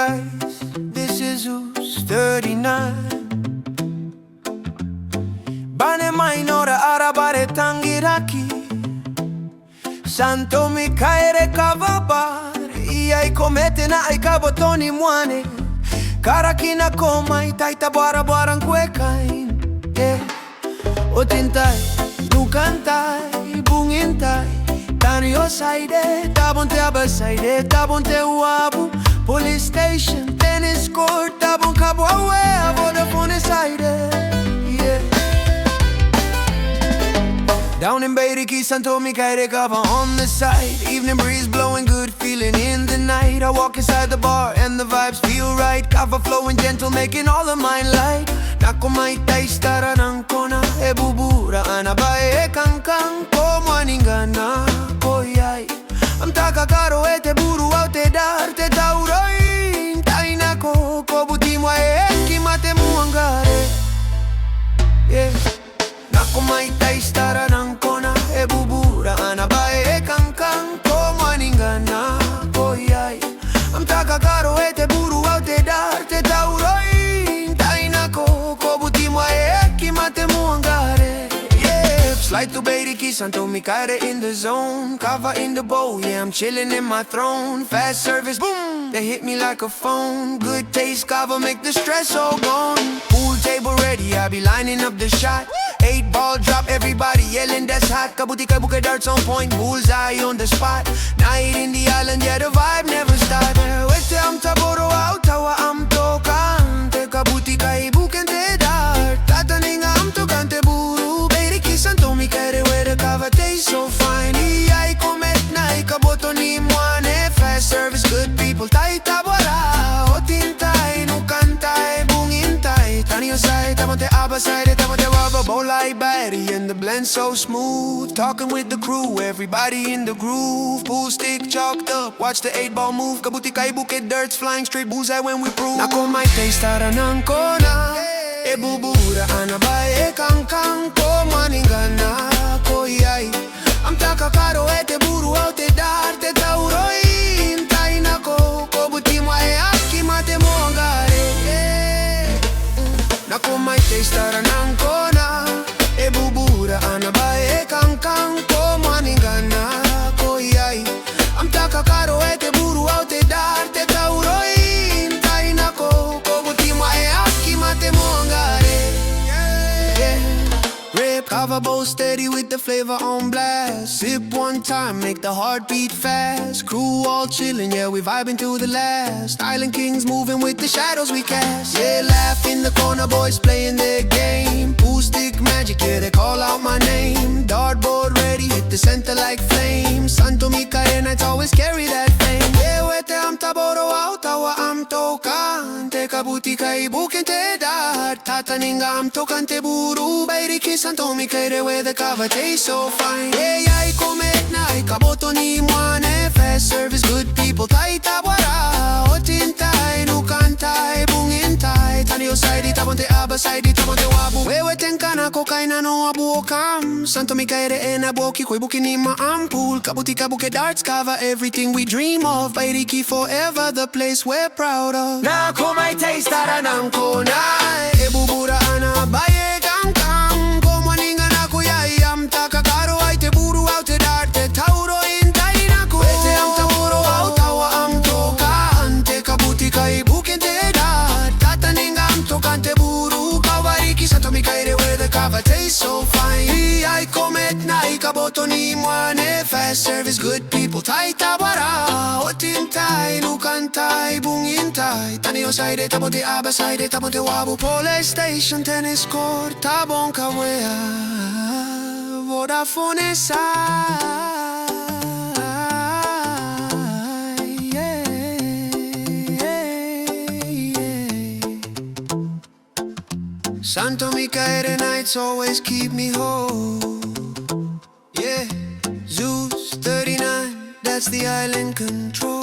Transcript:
guys, this is Who's 39. Bane mainora arabare tangiraki Santo Micaere kava bar Iai komete na ai kabotoni mwane Karaki Nakomai taita bwara bwaran kwekain Otintai, nukantai, bungintai Tanio saide, tabonte abasaide, tabonte uabu Police station, tennis court, tabon kabwawe Vodafone side, yeah Down in Bairiki, Santo Micaere kava on the side Evening breeze blowing good, feeling in the night I walk inside the bar and the vibes feel right Kava flowing gentle, making all of mine light Nakomai taistara nangkona buuru naba kankan taimwaninga koyai Am karaoke buuru te dar te tauroi tainako kobutimwa kimate muangare yeah Nakomai taistara nangkona buuru naba kankan taimwaninga koyai Am karaoke buuru te dar te tauroi tainako kobutimwa kimate muangare Slide to Bairiki, Santo Micaere in the zone Kava in the bowl, yeah, I'm chilling in my throne Fast service, boom, they hit me like a phone Good taste, kava, make the stress all gone Pool table ready, I be lining up the shot 8-ball drop, everybody yelling, that's hot Kabuti kabuke darts on point, bullseye on the spot Night in the island, yeah, the vibe never stops Wete am taboro au tawa am tokante Kabuti kaibuken te dart Tataninga am tokante buuru Santo Micaere where the kava tastes so fine Iai komet na ikaboto ni mwane Fast service, good people, taita bwara Otintai, nukantai, bungintai Tanio sai, tamonte abasai, tamonte waba Bolai bairi and the blend so smooth Talking with the crew, everybody in the groove Pool stick chalked up, watch the 8-ball move Kabuti kaibuke dirts flying straight bullseye when we prove Nakomai taistara nangkona buuru naba kankan taimwaninga koyai Am karaoke buuru te dar te tauroi tainako kobutimwa kimate muangare Nakomai taistara nangkona buuru naba kankan taimwaninga koyai Am karaoke buuru te dar te tauroi tainako kobutimwa kimate muangare Kava bowl steady with the flavor on blast Sip one time, make the heart beat fast Crew all chillin', yeah, we vibing to the last Island kings moving with the shadows we cast Yeah, laugh in the corner, boys playing their game Pool stick magic, yeah, they call out my name Dartboard ready, hit the center like flame Santo Micaere nights always carry that flame Yeah, wete am taboro au tawa am tokante Kabuti kaibuken te dar Tataninga am tokante buuru Bairiki Santo Micaere where the kava tastes so fine Yeah, I komet na ikaboto ni mwane Fast service, good people, taita bwara Otintai, nukantai, bungintai Tanio saidi, tabonte abasaidi, tabonte wabu Wewe tenkana koka inano bwakan Santo Micaere ena boki koibuki ni maampul Kabuti kabuke darts, kava, everything we dream of Bairiki forever, the place we're proud of Nakomai taistara nangkona buuru naba kankan taimwaninga koyai Am karaoke buuru te dar te tauroi tainako Wete am taboro au tawa am tokante Kabuti kaibuken te dar Tataninga am tokante buuru Kawariki Santo Micaere where the kava tastes so fine Iai komet na ikaboto ni mwane Fast service, good people, taita bwara Otintai, nukantai, bungintai Tanio saide, tabonte abasaide, tabonte wabu Police station, tennis court, tabon kawea Vodafone side Santo Micaere nights always keep me whole Yeah, Zeus 39, that's the island control